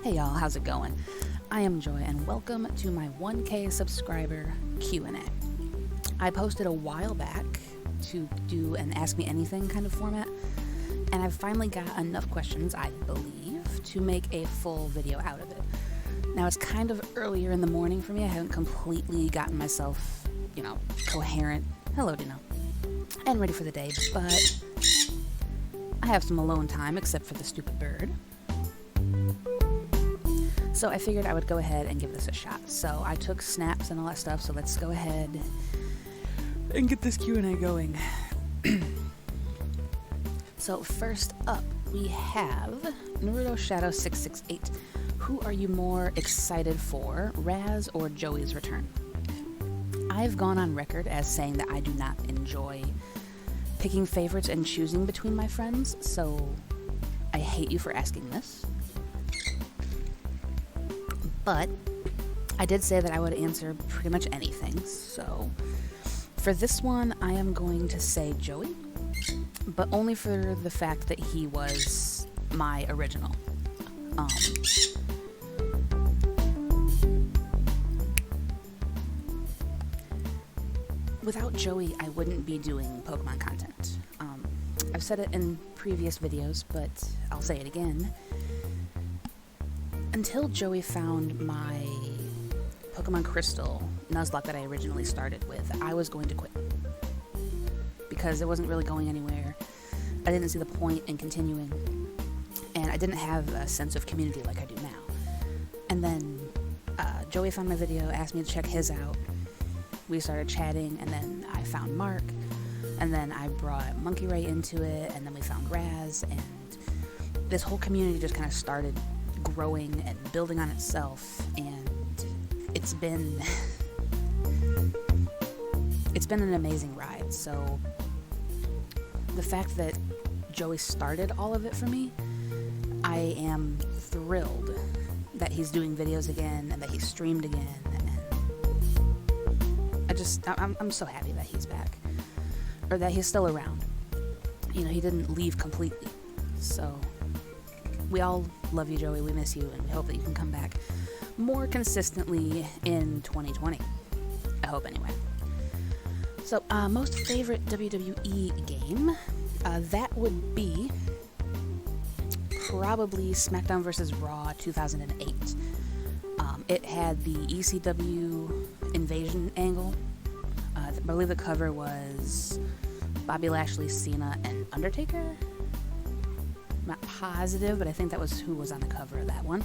Hey y'all, how's it going? I am Joy and welcome to my 1K subscriber Q&A. I posted a while back to do an Ask Me Anything kind of format, and I've finally got enough questions, I believe, to make a full video out of it. Now it's kind of earlier in the morning for me. I haven't completely gotten myself, coherent, hello Dino, and ready for the day, but I have some alone time except for the stupid bird. So I figured I would go ahead and give this a shot. So I took snaps and all that stuff, so let's go ahead and get this Q&A going. So first up, we have Naruto Shadow 668. Who are you more excited for, Raz or Joey's return? I've gone on record as saying that I do not enjoy picking favorites and choosing between my friends, so I hate you for asking this. But I did say that I would answer pretty much anything, so for this one I am going to say Joey, but only for the fact that he was my original. Without Joey, I wouldn't be doing Pokemon content. I've said it in previous videos, but I'll say it again. Until Joey found my Pokemon Crystal Nuzlocke that I originally started with, I was going to quit. Because it wasn't really going anywhere. I didn't see the point in continuing. And I didn't have a sense of community like I do now. And then Joey found my video, asked me to check his out. We started chatting, and then I found Mark. And then I brought Monkey Ray into it, and then we found Raz. And this whole community just kind of started growing and building on itself, and it's been an amazing ride. So the fact that Joey started all of it for me, I am thrilled that he's doing videos again and that he streamed again, and I'm so happy that he's back, or that he's still around. He didn't leave completely. So we all love you, Joey. We miss you, and we hope that you can come back more consistently in 2020. I hope, anyway. So, most favorite WWE game, that would be probably SmackDown vs. Raw 2008. It had the ECW invasion angle. I believe the cover was Bobby Lashley, Cena, and Undertaker. Not positive, but I think that was who was on the cover of that one.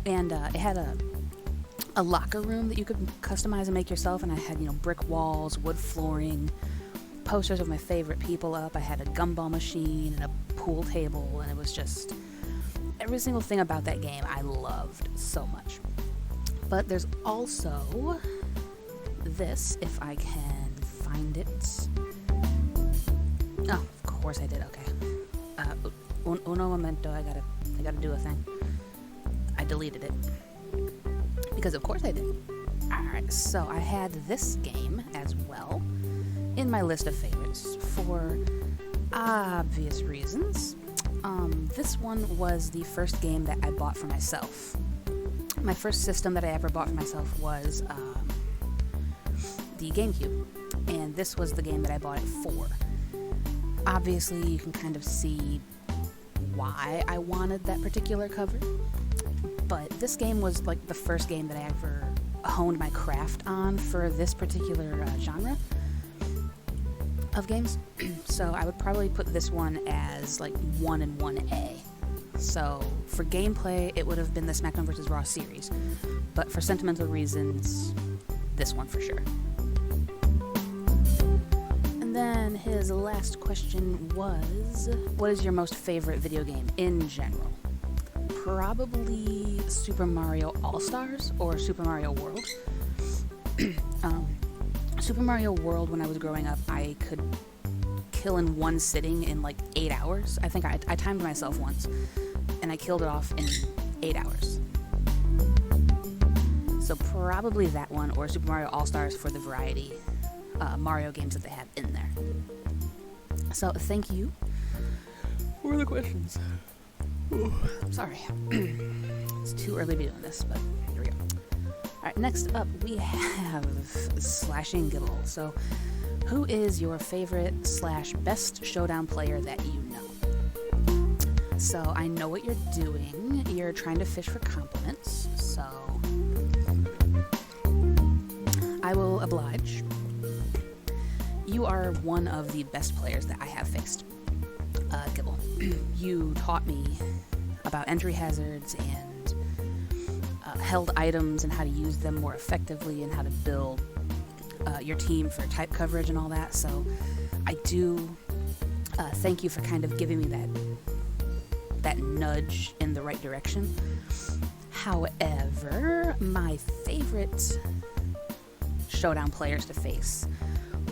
And it had a locker room that you could customize and make yourself, and I had brick walls, wood flooring, posters of my favorite people up. I had a gumball machine and a pool table, and it was just every single thing about that game I loved so much. But there's also this, if I can find it. Oh, of course I did. Okay. Uno momento, I gotta do a thing. I deleted it. Because of course I did. Alright, so I had this game as well in my list of favorites for obvious reasons. This one was the first game that I bought for myself. My first system that I ever bought for myself was the GameCube. And this was the game that I bought it for. Obviously, you can kind of see why I wanted that particular cover, but this game was like the first game that I ever honed my craft on for this particular genre of games. So I would probably put this one as like 1 and 1A. So for gameplay, it would have been the SmackDown vs. Raw series, but for sentimental reasons, this one for sure. And then his last question was, what is your most favorite video game in general? Probably Super Mario All-Stars or Super Mario World. Super Mario World, when I was growing up, I could kill in one sitting in like 8 hours. I think I timed myself once, and I killed it off in 8 hours. So probably that one, or Super Mario All-Stars for the variety Mario games that they have in there. So thank you for the questions. Ooh, sorry. It's too early to be doing this, but here we go. Alright, next up we have Slashing Gibble. So, who is your favorite / best Showdown player that you know? So, I know what you're doing. You're trying to fish for compliments, so I will oblige. You are one of the best players that I have faced, Gibble. You taught me about entry hazards and held items and how to use them more effectively and how to build your team for type coverage and all that. So I do thank you for kind of giving me that nudge in the right direction. However, my favorite Showdown players to face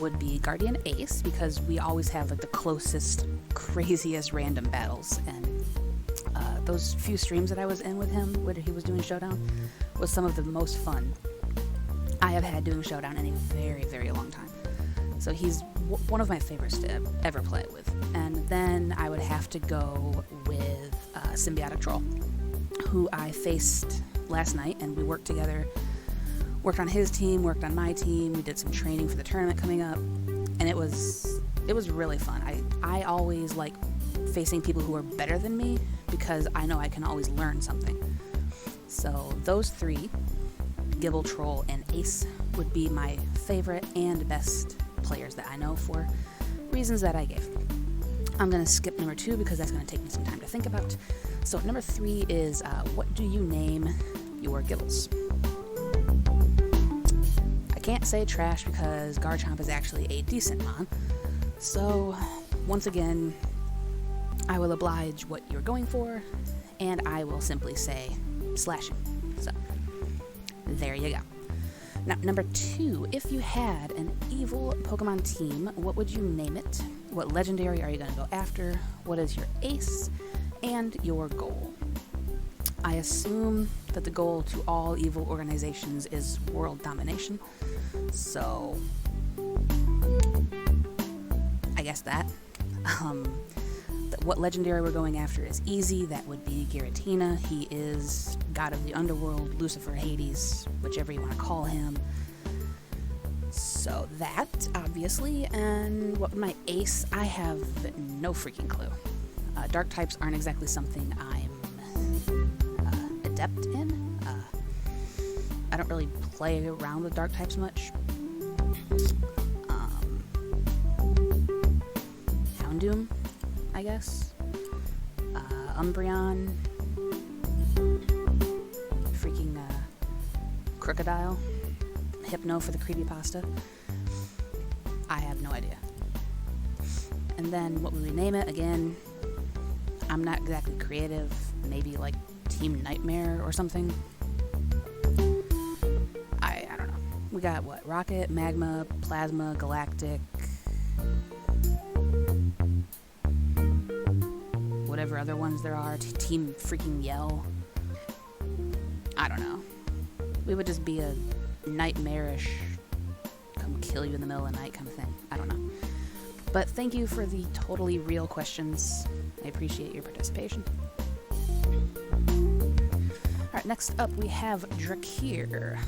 would be Guardian Ace, because we always have like the closest, craziest random battles, and those few streams that I was in with him when he was doing Showdown was some of the most fun I have had doing Showdown in a very, very long time. So he's one of my favorites to ever play with. And then I would have to go with Symbiotic Troll, who I faced last night, and we worked together. Worked on his team, worked on my team, we did some training for the tournament coming up, and it was really fun. I always like facing people who are better than me because I know I can always learn something. So those three, Gibble, Troll, and Ace, would be my favorite and best players that I know for reasons that I gave. I'm going to skip number 2 because that's going to take me some time to think about. So number 3 is, what do you name your Gibbles? Can't say trash because Garchomp is actually a decent mon. So, once again, I will oblige what you're going for, and I will simply say Slashing. So, there you go. Now, number 2, if you had an evil Pokemon team, what would you name it? What legendary are you going to go after? What is your ace? And your goal? I assume that the goal to all evil organizations is world domination. So, I guess that. What legendary we're going after is easy. That would be Giratina. He is god of the underworld, Lucifer, Hades, whichever you want to call him. So that, obviously. And what my ace? I have no freaking clue. Dark types aren't exactly something I'm adept in. I don't really play around with dark types much. Houndoom, I guess. Umbreon. Freaking Crocodile. Hypno for the creepypasta. I have no idea. And then what would we name it? Again, I'm not exactly creative. Maybe like Team Nightmare or something. I don't know. We got what? Rocket, Magma, Plasma, Galactic, whatever other ones there are. Team freaking Yell. I don't know. We would just be a nightmarish, come kill you in the middle of the night kind of thing. I don't know. But thank you for the totally real questions. I appreciate your participation. Alright, next up we have Drakir.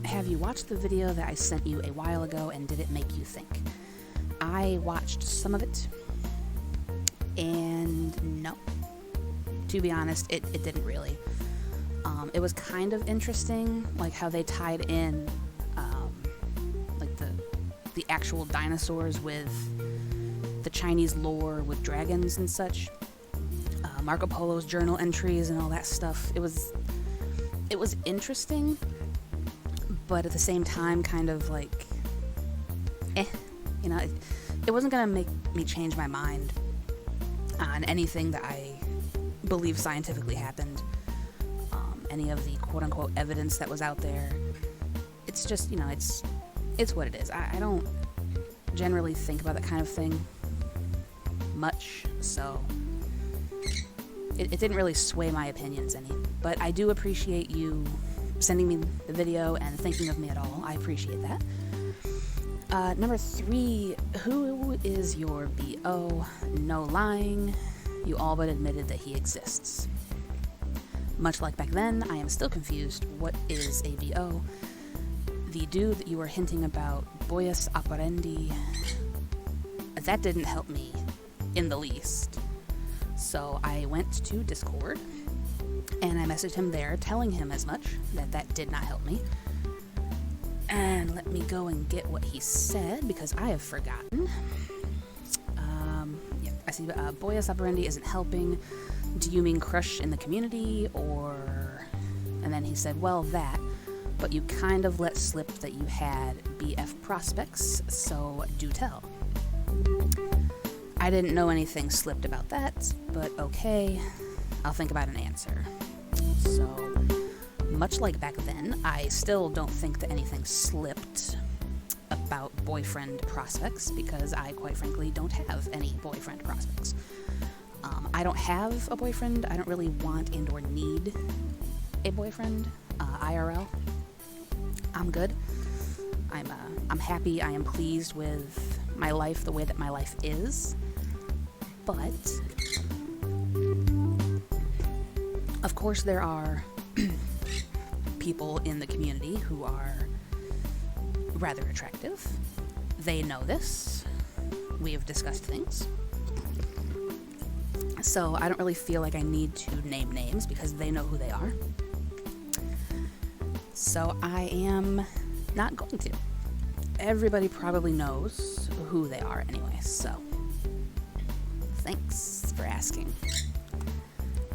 Have you watched the video that I sent you a while ago, and did it make you think? I watched some of it, and no. To be honest, it didn't really. It was kind of interesting, like how they tied in like the actual dinosaurs with the Chinese lore with dragons and such. Marco Polo's journal entries and all that stuff. It was interesting, but at the same time kind of like you know, it wasn't gonna make me change my mind on anything that I believe scientifically happened, any of the quote-unquote evidence that was out there. It's just, you know, it's what it is. I don't generally think about that kind of thing much, so it didn't really sway my opinions any. But I do appreciate you sending me the video and thinking of me at all. I appreciate that. Number 3, who is your BO? No lying. You all but admitted that he exists. Much like back then, I am still confused. What is ABO? The dude that you were hinting about, Boyas Apparendi, that didn't help me in the least. So I went to Discord, and I messaged him there, telling him as much, that did not help me. And let me go and get what he said, because I have forgotten. I see, Boyas Apparendi isn't helping. Do you mean crush in the community, or... And then he said, well, that, but you kind of let slip that you had BF prospects, so do tell. I didn't know anything slipped about that, but okay, I'll think about an answer. So, much like back then, I still don't think that anything slipped about boyfriend prospects, because I quite frankly don't have any boyfriend prospects. I don't have a boyfriend. I don't really want and or need a boyfriend, IRL. I'm good. I'm happy. I am pleased with my life the way that my life is. But, of course, there are people in the community who are rather attractive. They know this. We have discussed things. So I don't really feel like I need to name names because they know who they are. So I am not going to. Everybody probably knows who they are anyway, so thanks for asking.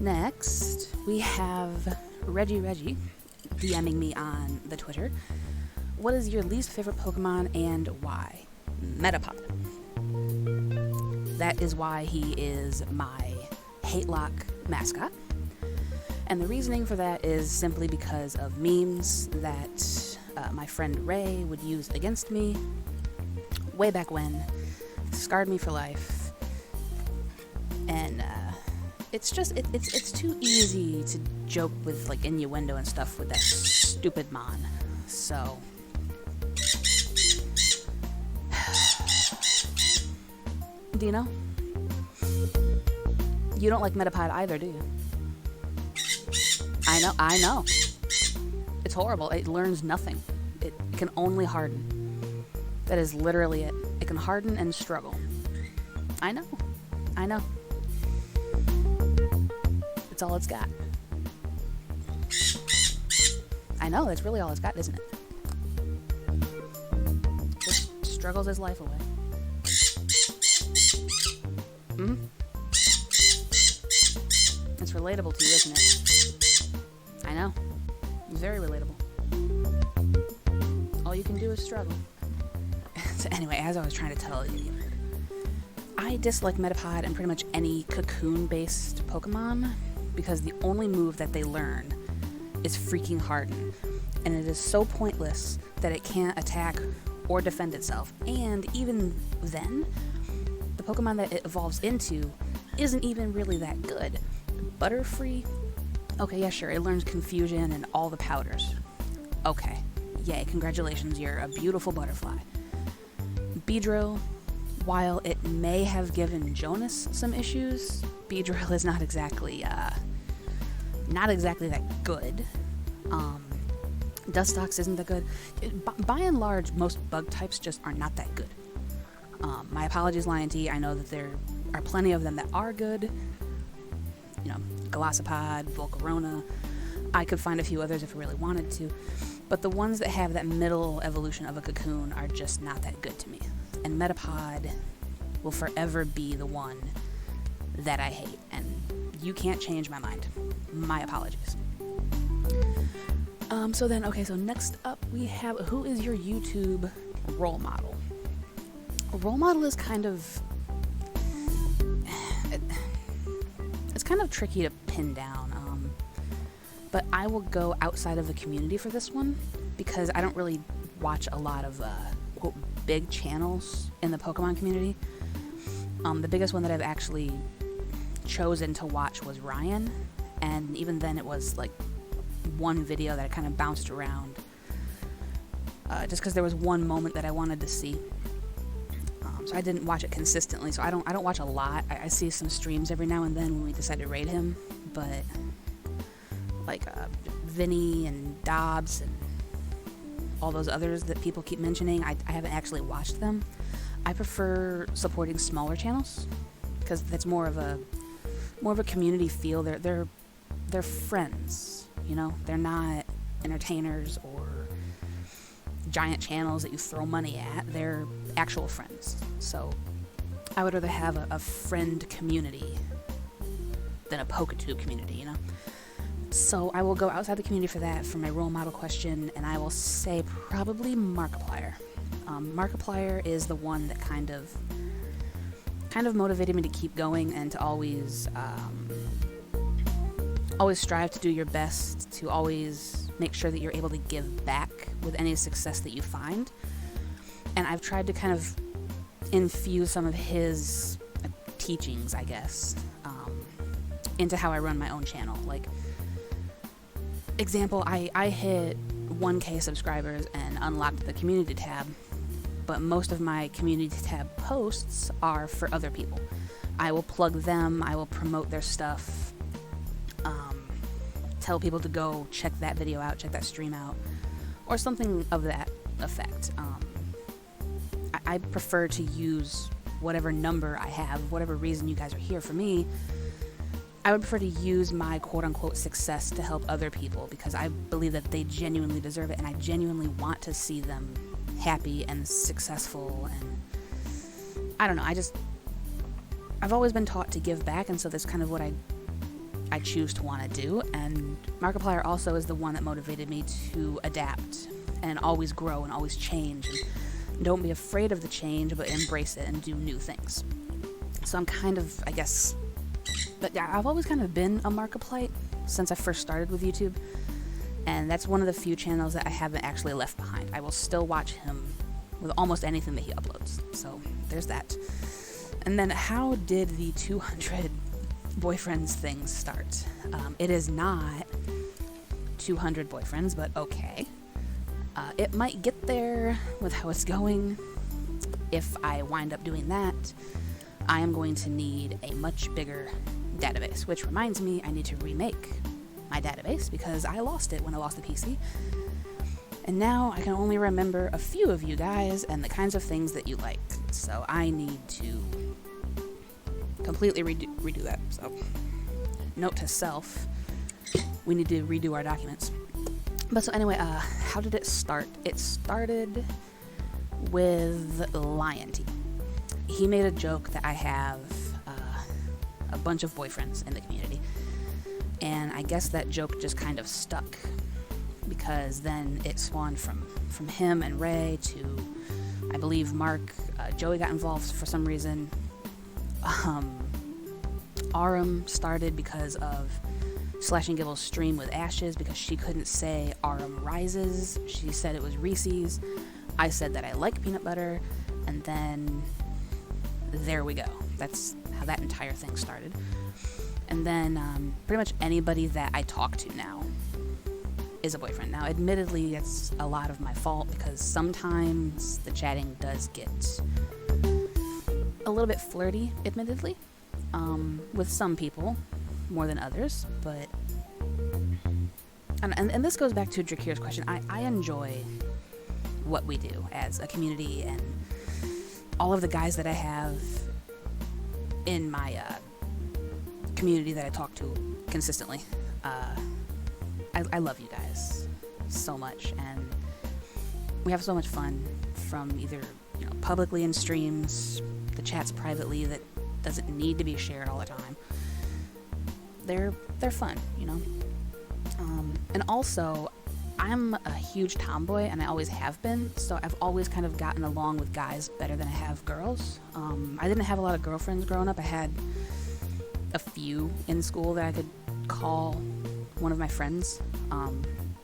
Next, we have Reggie DMing me on the Twitter. What is your least favorite Pokemon and why? Metapod. That is why he is my Hate Lock mascot. And the reasoning for that is simply because of memes that my friend Ray would use against me way back when. Scarred me for life. And it's just, it's too easy to joke with like innuendo and stuff with that stupid Mon. So... Dino? You don't like Metapod either, do you? I know. It's horrible. It learns nothing. It can only harden. That is literally it. It can harden and struggle. I know. That's all it's got. I know, that's really all it's got, isn't it? Just struggles his life away. It's relatable to you, isn't it? I know. It's very relatable. All you can do is struggle. So anyway, as I was trying to tell you, I dislike Metapod and pretty much any cocoon-based Pokemon because the only move that they learn is freaking Harden. And it is so pointless that it can't attack or defend itself. And even then, the Pokemon that it evolves into isn't even really that good. Butterfree? Okay, yeah, sure, it learns Confusion and all the powders. Okay, yay, congratulations, you're a beautiful butterfly. Beedrill, while it may have given Jonas some issues, Beedrill is not exactly that good. Dustox isn't that good. By and large, most bug types just are not that good. My apologies, Lion T. I know that there are plenty of them that are good. You know, Golisopod, Volcarona. I could find a few others if I really wanted to. But the ones that have that middle evolution of a cocoon are just not that good to me. And Metapod will forever be the one that I hate. And you can't change my mind. My apologies. So next up we have, who is your YouTube role model? A role model is kind of... It's kind of tricky to pin down, but I will go outside of the community for this one because I don't really watch a lot of quote, big channels in the Pokemon community. The biggest one that I've actually chosen to watch was Ryan, and even then it was like one video that I kind of bounced around just because there was one moment that I wanted to see. So I didn't watch it consistently, so I don't watch a lot. I see some streams every now and then when we decide to raid him, but like Vinny and Dobbs and all those others that people keep mentioning. I haven't actually watched them. I prefer supporting smaller channels because that's more of a community feel. They're friends, you know. They're not entertainers or giant channels that you throw money at. They're actual friends. So I would rather have a friend community than a PokeTube community, you know. So I will go outside the community for that, for my role model question, and I will say probably Markiplier. Markiplier is the one that kind of motivated me to keep going and to always strive to do your best, to always make sure that you're able to give back with any success that you find. And I've tried to kind of infuse some of his teachings, I guess, into how I run my own channel. Like, example, I hit 1K subscribers and unlocked the community tab, but most of my community tab posts are for other people. I will plug them, I will promote their stuff, tell people to go check that video out, check that stream out, or something of that effect. I prefer to use whatever number I have, whatever reason you guys are here. For me, I would prefer to use my quote-unquote success to help other people because I believe that they genuinely deserve it, and I genuinely want to see them happy and successful. And I don't know, I've always been taught to give back, and so that's kind of what I choose to want to do. And Markiplier also is the one that motivated me to adapt and always grow and always change. And don't be afraid of the change, but embrace it and do new things. So I'm kind of, I guess, but yeah, I've always kind of been a Markiplier since I first started with YouTube. And that's one of the few channels that I haven't actually left behind. I will still watch him with almost anything that he uploads. So there's that. And then how did the 200 boyfriends thing start? It is not 200 boyfriends, but okay. It might get there with how it's going. If I wind up doing that, I am going to need a much bigger database, which reminds me I need to remake my database because I lost it when I lost the PC. And now I can only remember a few of you guys and the kinds of things that you like. So I need to completely redo that. So note to self, we need to redo our documents. But so anyway, how did it start? It started with Lion T. He made a joke that I have a bunch of boyfriends in the community, and I guess that joke just kind of stuck because then it spawned from him and Ray to, I believe, Mark. Joey got involved for some reason. Arum started because of Slash and Gibble's stream with Ashes because she couldn't say Arum Rises. She said it was Reese's. I said that I like peanut butter, and then there we go. That's how that entire thing started. And then pretty much anybody that I talk to now is a boyfriend. Now, admittedly, it's a lot of my fault because sometimes the chatting does get a little bit flirty, admittedly, with some people more than others. But and this goes back to Drakir's question. I enjoy what we do as a community, and all of the guys that I have in my community that I talk to consistently. I love you guys so much, and we have so much fun from either publicly in streams, the chats privately that doesn't need to be shared all the time. They're fun, and also I'm a huge tomboy, and I always have been, so I've always kind of gotten along with guys better than I have girls. I didn't have a lot of girlfriends growing up. I had a few in school that I could call one of my friends.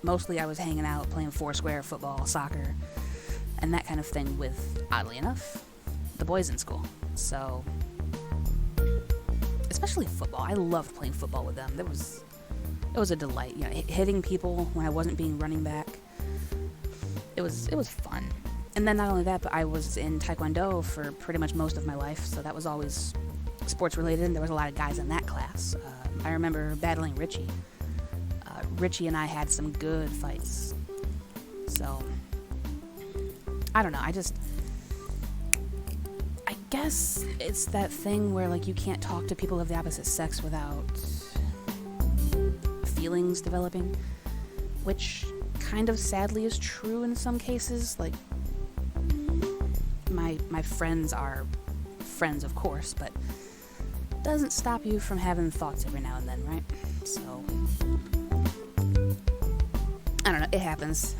Mostly I was hanging out, playing Foursquare, football, soccer, and that kind of thing with, oddly enough, the boys in school. So, especially football. I loved playing football with them. It was a delight. Hitting people when I wasn't being running back. It was fun. And then not only that, but I was in Taekwondo for pretty much most of my life, so that was always sports related, and there was a lot of guys in that class. I remember battling Richie. Richie and I had some good fights. So, I don't know, I guess it's that thing where, like, you can't talk to people of the opposite sex without feelings developing, which kind of sadly is true in some cases. Like, my friends are friends, of course, but doesn't stop you from having thoughts every now and then, right? So, I don't know, it happens,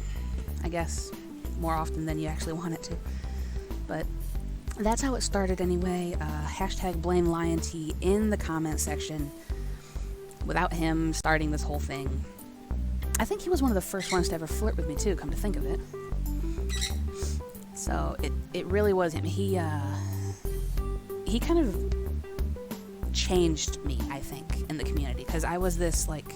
I guess, more often than you actually want it to. But that's how it started anyway. Hashtag blame Lion T in the comment section. Without him starting this whole thing, I think he was one of the first ones to ever flirt with me too, come to think of it. So it really was him. He kind of changed me, I think, in the community, because I was this, like,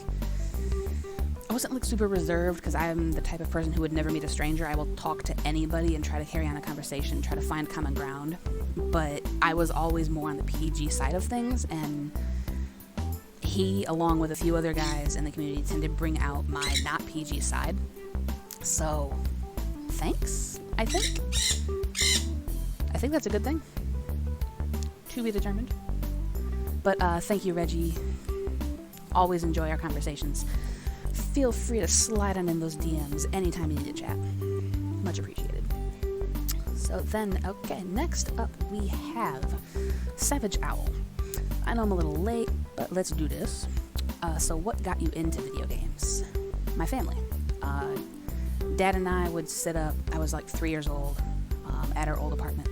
I wasn't, like, super reserved, because I'm the type of person who would never meet a stranger. I will talk to anybody and try to carry on a conversation, try to find common ground, but I was always more on the PG side of things, and he, along with a few other guys in the community, tended to bring out my not PG side. So, thanks, I think. I think that's a good thing. To be determined. But thank you, Reggie. Always enjoy our conversations. Feel free to slide on in those DMs anytime you need to chat. Much appreciated. So then, okay, next up we have Savage Owl. I know I'm a little late, but let's do this. So what got you into video games? My family. Dad and I would sit up, I was like 3 years old, at our old apartment,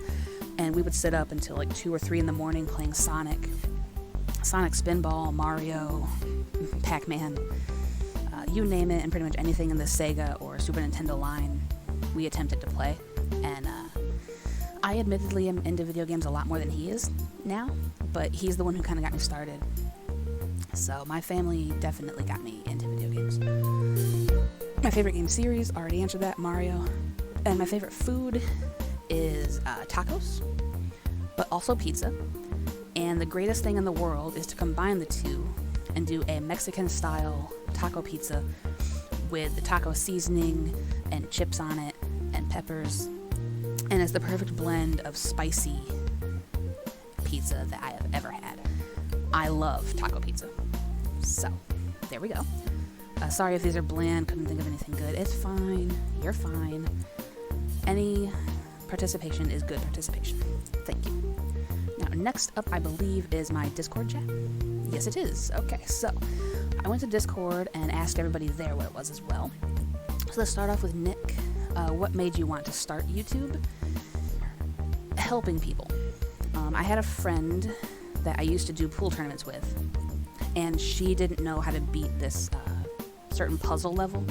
and we would sit up until like 2 or 3 in the morning playing Sonic Spinball, Mario, Pac-Man, you name it, and pretty much anything in the Sega or Super Nintendo line we attempted to play. And I admittedly am into video games a lot more than he is now, but he's the one who kind of got me started. So my family definitely got me into video games. My favorite game series, already answered that, Mario. And my favorite food is tacos, but also pizza. And the greatest thing in the world is to combine the two and do a Mexican-style taco pizza with the taco seasoning and chips on it and peppers. And it's the perfect blend of spicy pizza that I have ever had. I love taco pizza. So, there we go. Sorry if these are bland, couldn't think of anything good. It's fine. You're fine. Any participation is good participation. Thank you. Now, next up, I believe, is my Discord chat. Yes, it is. Okay, so I went to Discord and asked everybody there what it was as well. So let's start off with Nick. What made you want to start YouTube? Helping people. I had a friend that I used to do pool tournaments with, and she didn't know how to beat this certain puzzle level.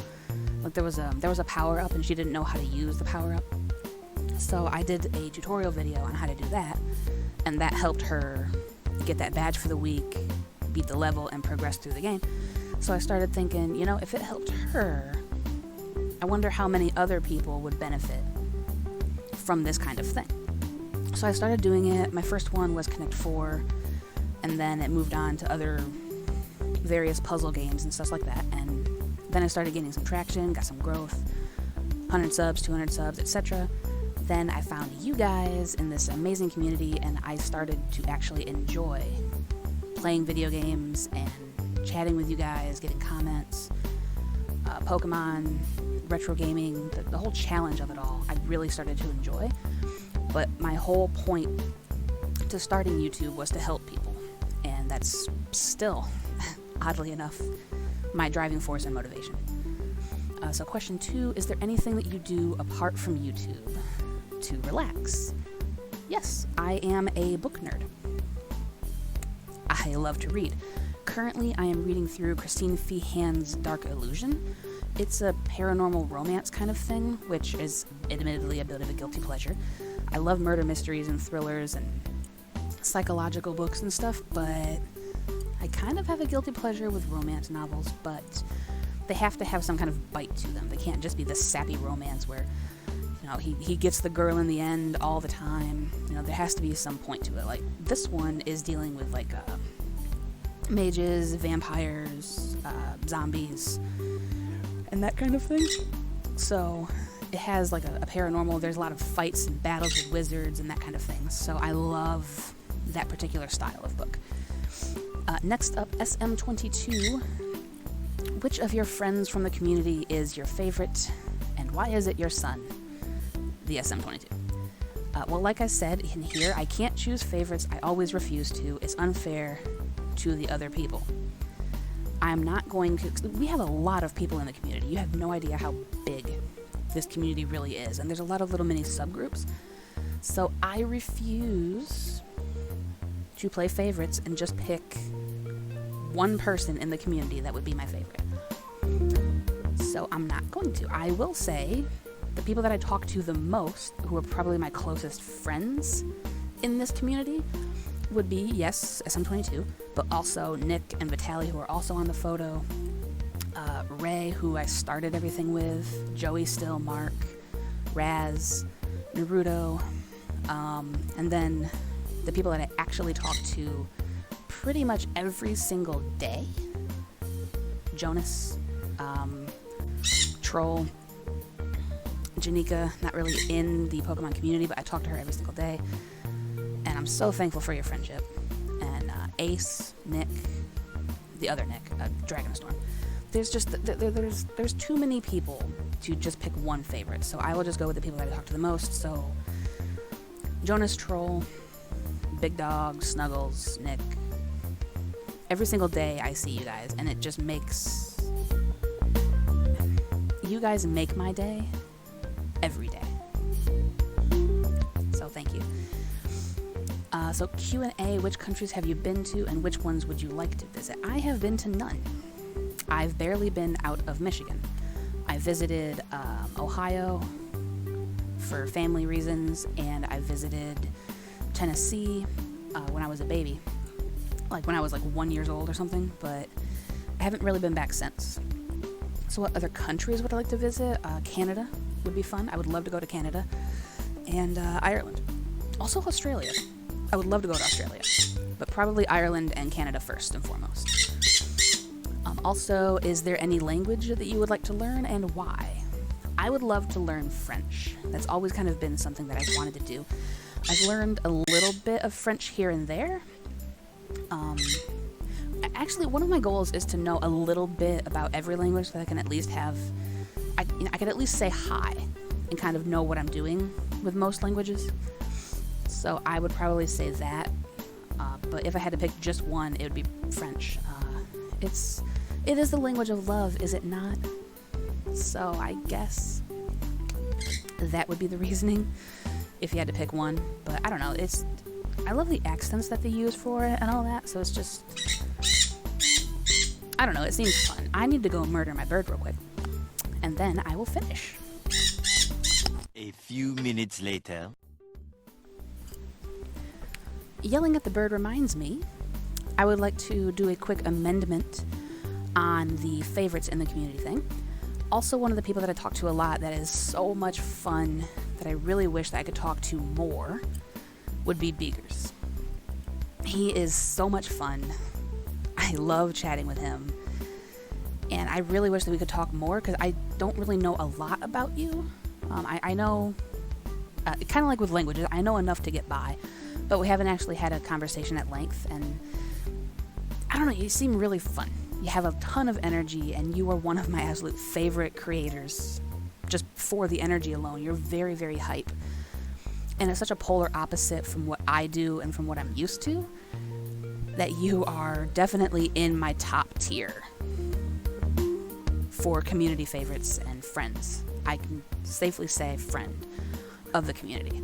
Like there was a power up, and she didn't know how to use the power up. So I did a tutorial video on how to do that, and that helped her get that badge for the week, beat the level, and progress through the game. So I started thinking, you know, if it helped her, I wonder how many other people would benefit from this kind of thing. So I started doing it. My first one was Connect 4, and then it moved on to other various puzzle games and stuff like that. And then I started gaining some traction, got some growth, 100 subs, 200 subs, etc. Then I found you guys in this amazing community, and I started to actually enjoy playing video games and chatting with you guys, getting comments, Pokemon, retro gaming, the whole challenge of it all, I really started to enjoy. But my whole point to starting YouTube was to help people, and that's still, oddly enough, my driving force and motivation. So question 2, is there anything that you do apart from YouTube to relax? Yes, I am a book nerd. I love to read. Currently, I am reading through Christine Feehan's Dark Illusion. It's a paranormal romance kind of thing, which is admittedly a bit of a guilty pleasure. I love murder mysteries and thrillers and psychological books and stuff, but I kind of have a guilty pleasure with romance novels, but they have to have some kind of bite to them. They can't just be this sappy romance where, you know, he gets the girl in the end all the time. You know, there has to be some point to it. Like, this one is dealing with, like, mages, vampires, zombies, and that kind of thing. So it has like a paranormal, there's a lot of fights and battles with wizards and that kind of thing. So I love that particular style of book. Next up, SM22. Which of your friends from the community is your favorite, and why is it your son? The SM22. Well, like I said in here, I can't choose favorites. I always refuse to. It's unfair to the other people. I'm not going to... We have a lot of people in the community. You have no idea how big this community really is. And there's a lot of little mini subgroups. So I refuse to play favorites and just pick one person in the community that would be my favorite. So I'm not going to. I will say the people that I talk to the most, who are probably my closest friends in this community, would be, yes, SM22, but also Nick and Vitaly, who are also on the photo, Ray, who I started everything with, Joey still, Mark, Raz, Naruto, and then the people that I actually talk to pretty much every single day, Jonas, Troll, Janika, not really in the Pokemon community, but I talk to her every single day, and I'm so thankful for your friendship. And Ace, Nick, the other Nick, Dragonstorm. There's just there's too many people to just pick one favorite, so I will just go with the people that I talk to the most. So Jonas, Troll, Big Dog, Snuggles, Nick. Every single day I see you guys, and it just makes... You guys make my day every day. So thank you. So Q&A, which countries have you been to and which ones would you like to visit? I have been to none. I've barely been out of Michigan. I visited Ohio for family reasons, and I visited Tennessee when I was a baby. Like when I was like 1 year old or something, but I haven't really been back since. So what other countries would I like to visit? Canada would be fun. I would love to go to Canada. And Ireland. Also Australia. I would love to go to Australia. But probably Ireland and Canada first and foremost. Also, is there any language that you would like to learn and why? I would love to learn French. That's always kind of been something that I've wanted to do. I've learned a little bit of French here and there. Actually, one of my goals is to know a little bit about every language so that I can at least have... I can at least say hi and kind of know what I'm doing with most languages. So I would probably say that. But if I had to pick just one, it would be French. It is the language of love, is it not? So I guess that would be the reasoning if you had to pick one. But I don't know. I love the accents that they use for it and all that. So it's just... I don't know. It seems fun. I need to go murder my bird real quick. And then I will finish. A few minutes later. Yelling at the bird reminds me, I would like to do a quick amendment on the favorites in the community thing. Also, one of the people that I talk to a lot that is so much fun that I really wish that I could talk to more would be Beegers. He is so much fun. I love chatting with him. And I really wish that we could talk more because I don't really know a lot about you. I know, kind of like with languages, I know enough to get by, but we haven't actually had a conversation at length. And I don't know, you seem really fun. You have a ton of energy, and you are one of my absolute favorite creators. Just for the energy alone, you're very, very hype. And it's such a polar opposite from what I do and from what I'm used to, that you are definitely in my top tier for community favorites and friends. I can safely say friend of the community.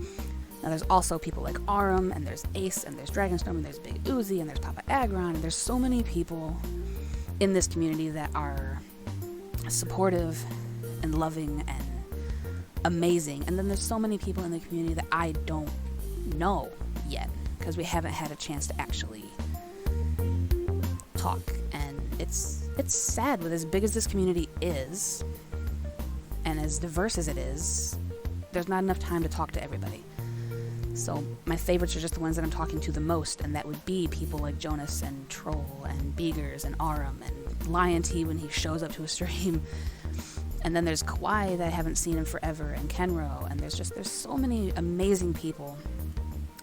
Now there's also people like Arum, and there's Ace, and there's Dragonstorm, and there's Big Uzi, and there's Papa Agron, and there's so many people in this community that are supportive and loving and amazing. And then there's so many people in the community that I don't know yet because we haven't had a chance to actually talk. And it's sad with as big as this community is and as diverse as it is, there's not enough time to talk to everybody. So my favorites are just the ones that I'm talking to the most, and that would be people like Jonas and Troll and Beegers and Arum and Lion T when he shows up to a stream. And then there's Kawhi that I haven't seen in forever, and Kenro, and there's so many amazing people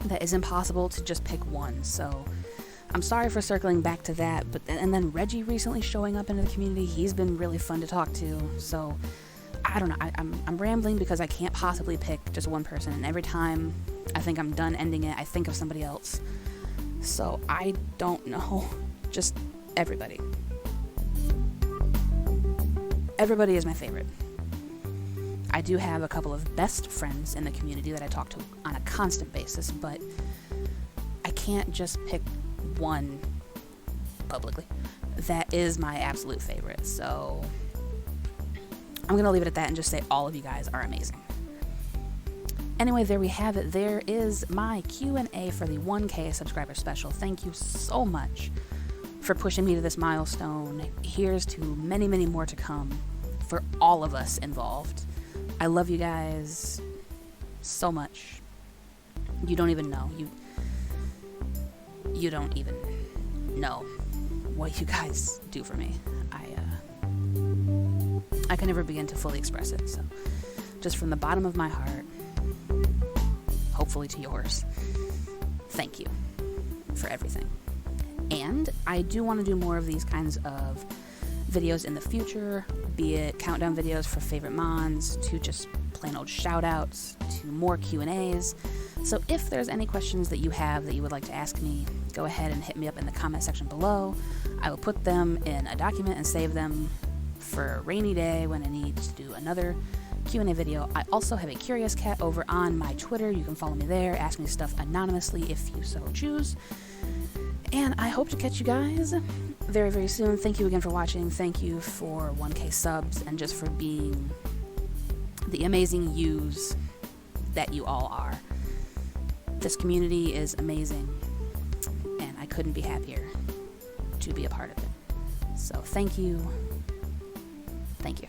that is impossible to just pick one. So I'm sorry for circling back to that, and then Reggie recently showing up into the community, he's been really fun to talk to. So I don't know, I'm rambling because I can't possibly pick just one person, and every time I think I'm done ending it, I think of somebody else. So I don't know, just everybody. Everybody is my favorite. I do have a couple of best friends in the community that I talk to on a constant basis, but I can't just pick one publicly. That is my absolute favorite. So I'm going to leave it at that and just say all of you guys are amazing. Anyway, there we have it. There is my Q&A for the 1K subscriber special. Thank you so much for pushing me to this milestone. Here's to many, many more to come for all of us involved. I love you guys so much. You don't even know. You don't even know what you guys do for me. I can never begin to fully express it. So just from the bottom of my heart, hopefully to yours, thank you for everything. And I do want to do more of these kinds of videos in the future, be it countdown videos for favorite mons, to just plain old shout outs, to more Q&As. So if there's any questions that you have that you would like to ask me, go ahead and hit me up in the comment section below. I will put them in a document and save them for a rainy day when I need to do another Q&A video. I also have a Curious Cat over on my Twitter. You can follow me there, ask me stuff anonymously if you so choose. And I hope to catch you guys very, very soon. Thank you again for watching. Thank you for 1K subs and just for being the amazing yous that you all are. This community is amazing, and I couldn't be happier to be a part of it. So thank you. Thank you.